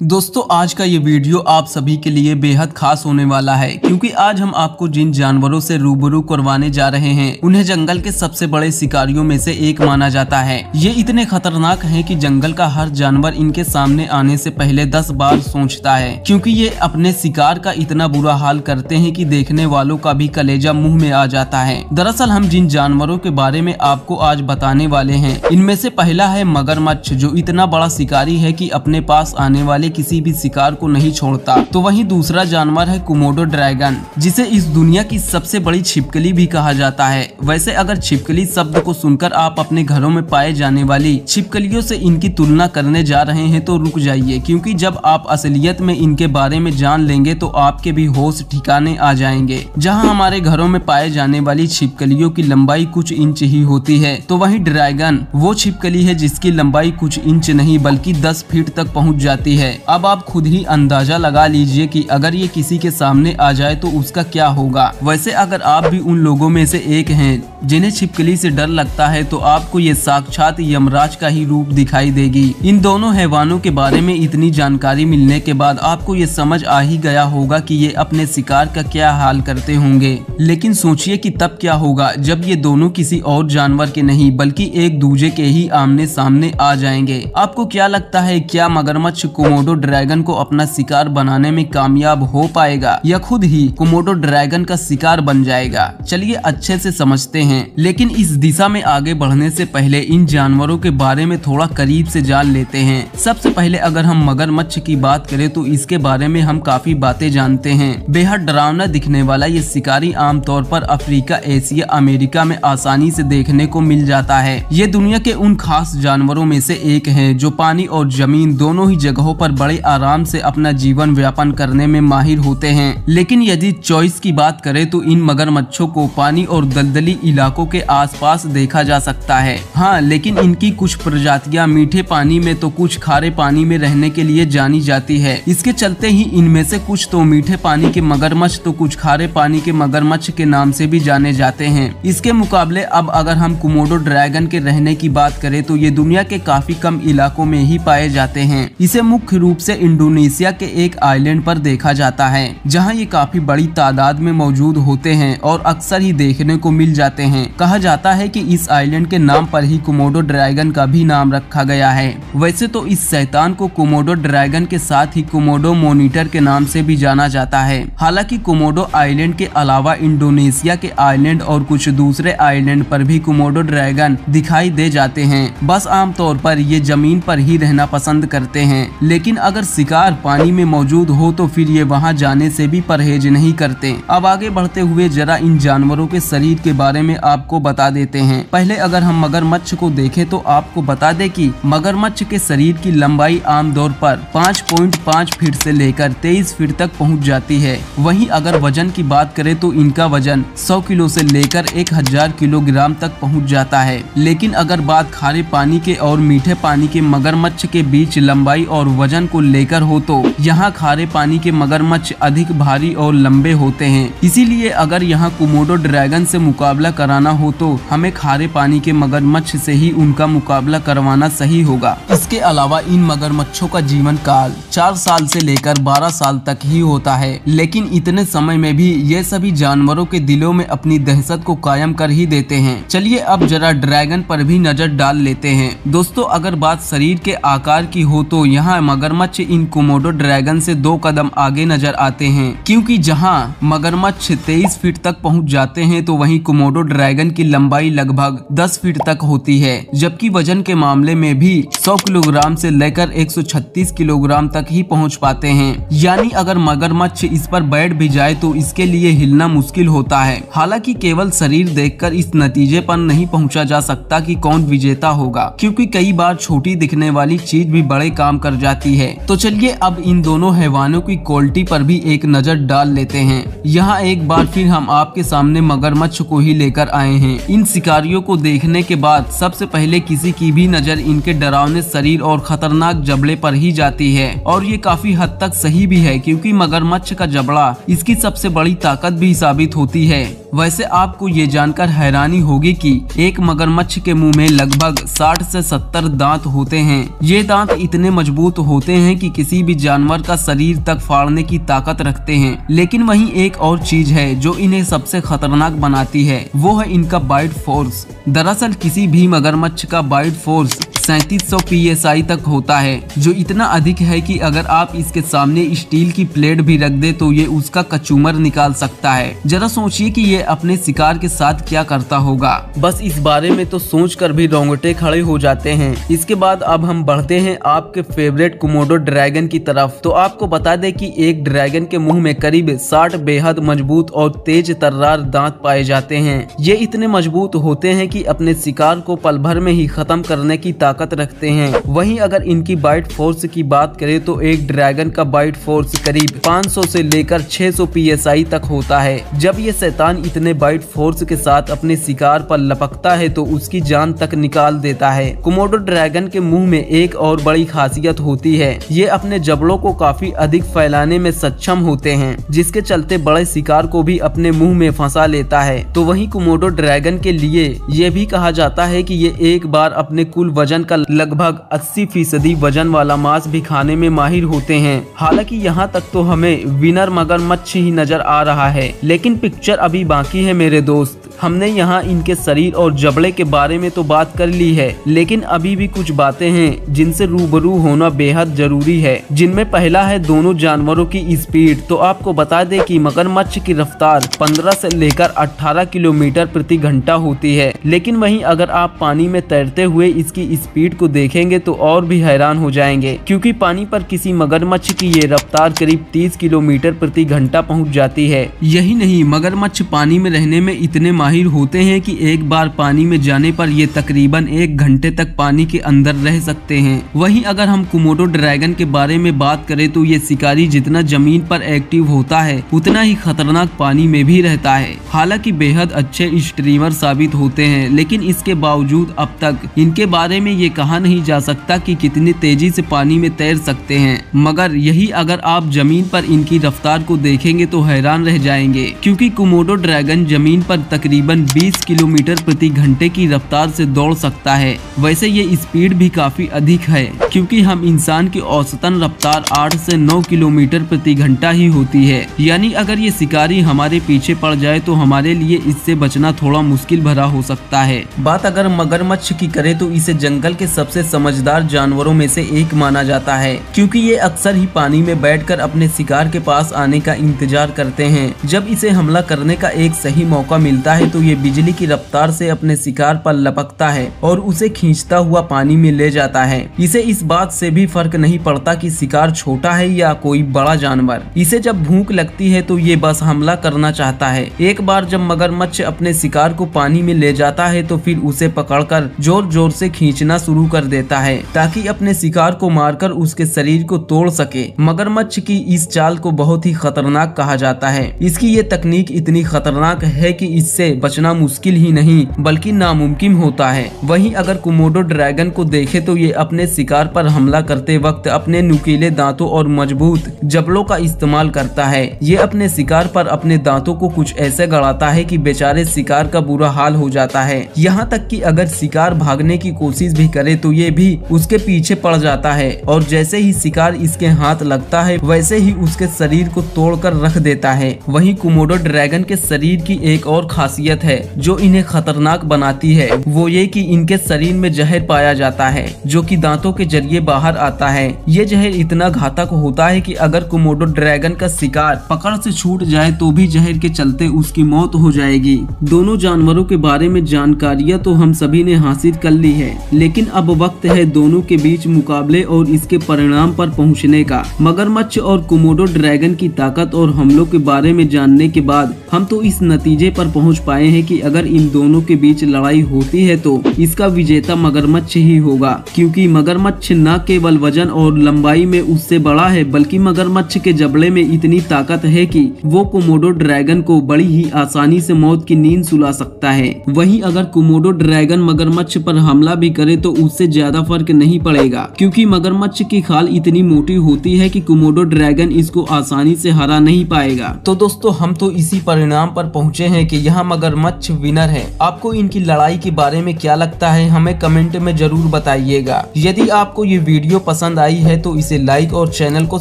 दोस्तों आज का ये वीडियो आप सभी के लिए बेहद खास होने वाला है क्योंकि आज हम आपको जिन जानवरों से रूबरू करवाने जा रहे हैं उन्हें जंगल के सबसे बड़े शिकारियों में से एक माना जाता है। ये इतने खतरनाक हैं कि जंगल का हर जानवर इनके सामने आने से पहले 10 बार सोचता है क्योंकि ये अपने शिकार का इतना बुरा हाल करते हैं कि देखने वालों का भी कलेजा मुंह में आ जाता है। दरअसल हम जिन जानवरों के बारे में आपको आज बताने वाले हैं इनमें से पहला है मगरमच्छ, जो इतना बड़ा शिकारी है कि अपने पास आने वाले किसी भी शिकार को नहीं छोड़ता। तो वहीं दूसरा जानवर है कोमोडो ड्रैगन, जिसे इस दुनिया की सबसे बड़ी छिपकली भी कहा जाता है। वैसे अगर छिपकली शब्द को सुनकर आप अपने घरों में पाए जाने वाली छिपकलियों से इनकी तुलना करने जा रहे हैं तो रुक जाइए, क्योंकि जब आप असलियत में इनके बारे में जान लेंगे तो आपके भी होश ठिकाने आ जाएंगे। जहाँ हमारे घरों में पाए जाने वाली छिपकलियों की लंबाई कुछ इंच ही होती है, तो वहीं ड्रैगन वो छिपकली है जिसकी लंबाई कुछ इंच नहीं बल्कि 10 फीट तक पहुँच जाती है। अब आप खुद ही अंदाजा लगा लीजिए कि अगर ये किसी के सामने आ जाए तो उसका क्या होगा। वैसे अगर आप भी उन लोगों में से एक हैं जिन्हें छिपकली से डर लगता है तो आपको ये साक्षात यमराज का ही रूप दिखाई देगी। इन दोनों हैवानों के बारे में इतनी जानकारी मिलने के बाद आपको ये समझ आ ही गया होगा कि ये अपने शिकार का क्या हाल करते होंगे। लेकिन सोचिए कि तब क्या होगा जब ये दोनों किसी और जानवर के नहीं बल्कि एक दूसरे के ही आमने सामने आ जाएंगे। आपको क्या लगता है, क्या मगरमच्छ कोमोडो ड्रैगन को अपना शिकार बनाने में कामयाब हो पाएगा या खुद ही कोमोडो ड्रैगन का शिकार बन जाएगा? चलिए अच्छे से समझते हैं। लेकिन इस दिशा में आगे बढ़ने से पहले इन जानवरों के बारे में थोड़ा करीब से जान लेते हैं। सबसे पहले अगर हम मगरमच्छ की बात करें तो इसके बारे में हम काफी बातें जानते हैं। बेहद डरावना दिखने वाला ये शिकारी आमतौर पर अफ्रीका, एशिया, अमेरिका में आसानी से देखने को मिल जाता है। ये दुनिया के उन खास जानवरों में से एक है जो पानी और जमीन दोनों ही जगहों पर बड़े आराम से अपना जीवन व्यापन करने में माहिर होते हैं। लेकिन यदि चॉइस की बात करें तो इन मगरमच्छों को पानी और दलदली इलाकों के आसपास देखा जा सकता है। हाँ, लेकिन इनकी कुछ प्रजातियां मीठे पानी में तो कुछ खारे पानी में रहने के लिए जानी जाती है। इसके चलते ही इनमें से कुछ तो मीठे पानी के मगरमच्छ तो कुछ खारे पानी के मगरमच्छ के नाम से भी जाने जाते हैं। इसके मुकाबले अब अगर हम कोमोडो ड्रैगन के रहने की बात करें तो ये दुनिया के काफी कम इलाकों में ही पाए जाते हैं। इसे मुख्य रूप से इंडोनेशिया के एक आइलैंड पर देखा जाता है, जहां ये काफी बड़ी तादाद में मौजूद होते हैं और अक्सर ही देखने को मिल जाते हैं। कहा जाता है कि इस आइलैंड के नाम पर ही कोमोडो ड्रैगन का भी नाम रखा गया है। वैसे तो इस शैतान को कोमोडो ड्रैगन के साथ ही कोमोडो मॉनिटर के नाम से भी जाना जाता है। हालांकि कोमोडो आइलैंड के अलावा इंडोनेशिया के आइलैंड और कुछ दूसरे आइलैंड पर भी कोमोडो ड्रैगन दिखाई दे जाते हैं। बस आमतौर पर ये जमीन पर ही रहना पसंद करते हैं, लेकिन अगर शिकार पानी में मौजूद हो तो फिर ये वहां जाने से भी परहेज नहीं करते। अब आगे बढ़ते हुए जरा इन जानवरों के शरीर के बारे में आपको बता देते हैं। पहले अगर हम मगरमच्छ को देखें तो आपको बता दें कि मगरमच्छ के शरीर की लंबाई आमतौर पर 5.5 फीट से लेकर 23 फीट तक पहुंच जाती है। वहीं अगर वजन की बात करें तो इनका वजन 100 किलो से लेकर 1000 किलोग्राम तक पहुंच जाता है। लेकिन अगर बात खारे पानी के और मीठे पानी के मगरमच्छ के बीच लंबाई और वजन को लेकर हो तो यहाँ खारे पानी के मगरमच्छ अधिक भारी और लंबे होते हैं। इसीलिए अगर यहाँ कोमोडो ड्रैगन से मुकाबला कराना हो तो हमें खारे पानी के मगरमच्छ से ही उनका मुकाबला करवाना सही होगा। इसके अलावा इन मगरमच्छों का जीवन काल 4 साल से लेकर 12 साल तक ही होता है, लेकिन इतने समय में भी ये सभी जानवरों के दिलों में अपनी दहशत को कायम कर ही देते हैं। चलिए अब जरा ड्रैगन पर भी नजर डाल लेते हैं। दोस्तों अगर बात शरीर के आकार की हो तो यहाँ मगरमच्छ इन कोमोडो ड्रैगन से 2 कदम आगे नजर आते हैं, क्योंकि जहाँ मगरमच्छ 23 फीट तक पहुँच जाते हैं तो वहीं कोमोडो ड्रैगन की लंबाई लगभग 10 फीट तक होती है, जबकि वजन के मामले में भी 100 किलोग्राम से लेकर 136 किलोग्राम तक ही पहुंच पाते हैं। यानी अगर मगरमच्छ इस पर बैठ भी जाए तो इसके लिए हिलना मुश्किल होता है। हालांकि केवल शरीर देखकर इस नतीजे पर नहीं पहुंचा जा सकता कि कौन विजेता होगा, क्योंकि कई बार छोटी दिखने वाली चीज भी बड़े काम कर जाती है। तो चलिए अब इन दोनों हैवानों की क्वालिटी पर भी एक नजर डाल लेते हैं। यहाँ एक बार फिर हम आपके सामने मगरमच्छ को ही लेकर आए हैं। इन शिकारियों को देखने के बाद सबसे पहले किसी की भी नजर इनके डरावने शरीर और खतरनाक जबड़े पर ही जाती है, और ये काफी हद तक सही भी है, क्योंकि मगरमच्छ का जबड़ा इसकी सबसे बड़ी ताकत भी साबित होती है। वैसे आपको ये जानकर हैरानी होगी कि एक मगरमच्छ के मुंह में लगभग 60 से 70 दांत होते हैं। ये दांत इतने मजबूत होते हैं कि किसी भी जानवर का शरीर तक फाड़ने की ताकत रखते हैं। लेकिन वहीं एक और चीज है जो इन्हें सबसे खतरनाक बनाती है, वो है इनका बाइट फोर्स। दरअसल किसी भी मगरमच्छ का बाइट फोर्स 3700 PSI तक होता है, जो इतना अधिक है कि अगर आप इसके सामने स्टील की प्लेट भी रख दे तो ये उसका कचूमर निकाल सकता है। जरा सोचिए कि ये अपने शिकार के साथ क्या करता होगा। बस इस बारे में तो सोचकर भी रोंगटे खड़े हो जाते हैं। इसके बाद अब हम बढ़ते हैं आपके फेवरेट कोमोडो ड्रैगन की तरफ। तो आपको बता दें कि एक ड्रैगन के मुंह में करीब 60 बेहद मजबूत और तेज तर्रार दांत पाए जाते हैं। ये इतने मजबूत होते हैं कि अपने शिकार को पल भर में ही खत्म करने की ताकत रखते हैं। वहीं अगर इनकी बाइट फोर्स की बात करें तो एक ड्रैगन का बाइट फोर्स करीब 500 से लेकर 600 PSI तक होता है। जब ये शैतान इतने बाइट फोर्स के साथ अपने शिकार पर लपकता है तो उसकी जान तक निकाल देता है। कोमोडो ड्रैगन के मुंह में एक और बड़ी खासियत होती है, ये अपने जबड़ों को काफी अधिक फैलाने में सक्षम होते हैं, जिसके चलते बड़े शिकार को भी अपने मुंह में फंसा लेता है। तो वहीं कोमोडो ड्रैगन के लिए ये भी कहा जाता है कि ये एक बार अपने कुल वजन का लगभग 80% वजन वाला मांस भी खाने में माहिर होते हैं। हालांकि यहाँ तक तो हमें विनर मगरमच्छ ही नजर आ रहा है, लेकिन पिक्चर अभी बाकी है मेरे दोस्त। हमने यहाँ इनके शरीर और जबड़े के बारे में तो बात कर ली है, लेकिन अभी भी कुछ बातें हैं जिनसे रूबरू होना बेहद जरूरी है। जिनमें पहला है दोनों जानवरों की स्पीड। तो आपको बता दें कि मगरमच्छ की रफ्तार 15 से लेकर 18 किलोमीटर प्रति घंटा होती है, लेकिन वहीं अगर आप पानी में तैरते हुए इसकी स्पीड को देखेंगे तो और भी हैरान हो जाएंगे, क्योंकि पानी पर किसी मगरमच्छ की ये रफ्तार करीब 30 किलोमीटर प्रति घंटा पहुँच जाती है। यही नहीं, मगरमच्छ पानी में रहने में इतने माहिर होते हैं कि एक बार पानी में जाने पर ये तकरीबन 1 घंटे तक पानी के अंदर रह सकते हैं। वहीं अगर हम कोमोडो ड्रैगन के बारे में बात करें तो ये शिकारी जितना जमीन पर एक्टिव होता है उतना ही खतरनाक पानी में भी रहता है। हालांकि बेहद अच्छे स्ट्रीमर साबित होते हैं, लेकिन इसके बावजूद अब तक इनके बारे में ये कहा नहीं जा सकता कि कितनी तेजी से पानी में तैर सकते हैं। मगर यही अगर आप जमीन पर इनकी रफ्तार को देखेंगे तो हैरान रह जाएंगे, क्योंकि कोमोडो ड्रैगन जमीन पर तकरीबन 20 किलोमीटर प्रति घंटे की रफ्तार से दौड़ सकता है। वैसे ये स्पीड भी काफी अधिक है, क्योंकि हम इंसान की औसतन रफ्तार 8 से 9 किलोमीटर प्रति घंटा ही होती है। यानी अगर ये शिकारी हमारे पीछे पड़ जाए तो हमारे लिए इससे बचना थोड़ा मुश्किल भरा हो सकता है। बात अगर मगरमच्छ की करे तो इसे जंगल के सबसे समझदार जानवरों में से एक माना जाता है, क्योंकि ये अक्सर ही पानी में बैठकर अपने शिकार के पास आने का इंतजार करते हैं। जब इसे हमला करने का एक सही मौका मिलता है तो ये बिजली की रफ्तार से अपने शिकार पर लपकता है और उसे खींचता हुआ पानी में ले जाता है। इसे इस बात से भी फर्क नहीं पड़ता कि शिकार छोटा है या कोई बड़ा जानवर। इसे जब भूख लगती है तो ये बस हमला करना चाहता है। एक बार जब मगरमच्छ अपने शिकार को पानी में ले जाता है तो फिर उसे पकड़कर जोर जोर से खींचना शुरू कर देता है, ताकि अपने शिकार को मारकर उसके शरीर को तोड़ सके। मगरमच्छ की इस चाल को बहुत ही खतरनाक कहा जाता है। इसकी ये तकनीक इतनी खतरनाक है कि इससे बचना मुश्किल ही नहीं बल्कि नामुमकिन होता है। वहीं अगर कोमोडो ड्रैगन को देखे तो ये अपने शिकार पर हमला करते वक्त अपने नुकीले दांतों और मजबूत जबड़ों का इस्तेमाल करता है। ये अपने शिकार पर अपने दांतों को कुछ ऐसे गड़ाता है कि बेचारे शिकार का बुरा हाल हो जाता है। यहाँ तक कि अगर शिकार भागने की कोशिश भी करे तो ये भी उसके पीछे पड़ जाता है, और जैसे ही शिकार इसके हाथ लगता है वैसे ही उसके शरीर को तोड़कर रख देता है। वहीं कोमोडो ड्रैगन के शरीर की एक और खासियत है जो इन्हें खतरनाक बनाती है, वो ये कि इनके शरीर में जहर पाया जाता है जो कि दांतों के जरिए बाहर आता है। ये जहर इतना घातक होता है कि अगर कोमोडो ड्रैगन का शिकार पकड़ से छूट जाए तो भी जहर के चलते उसकी मौत हो जाएगी। दोनों जानवरों के बारे में जानकारियां तो हम सभी ने हासिल कर ली है, लेकिन अब वक्त है दोनों के बीच मुकाबले और इसके परिणाम पर पहुंचने का। मगरमच्छ और कोमोडो ड्रैगन की ताकत और हमलों के बारे में जानने के बाद हम तो इस नतीजे पर पहुंच पाए हैं कि अगर इन दोनों के बीच लड़ाई होती है तो इसका विजेता मगरमच्छ ही होगा, क्योंकि मगरमच्छ न केवल वजन और लंबाई में उससे बड़ा है बल्कि मगरमच्छ के जबड़े में इतनी ताकत है कि वो कोमोडो ड्रैगन को बड़ी ही आसानी से मौत की नींद सुला सकता है। वहीं अगर कोमोडो ड्रैगन मगरमच्छ पर हमला भी करे तो उससे ज्यादा फर्क नहीं पड़ेगा, क्योंकि मगरमच्छ की खाल इतनी मोटी होती है कि कोमोडो ड्रैगन इसको आसानी से हरा नहीं पाएगा। तो दोस्तों हम तो इसी परिणाम पर पहुंचे हैं कि यहाँ मगरमच्छ विनर है। आपको इनकी लड़ाई के बारे में क्या लगता है हमें कमेंट में जरूर बताइएगा। यदि आपको ये वीडियो पसंद आई है तो इसे लाइक और चैनल को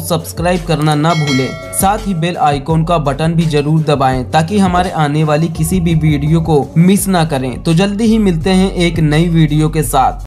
सब्सक्राइब करना ना भूलें। साथ ही बेल आइकॉन का बटन भी जरूर दबाएं ताकि हमारे आने वाली किसी भी वीडियो को मिस ना करें। तो जल्दी ही मिलते हैं एक नई वीडियो के साथ।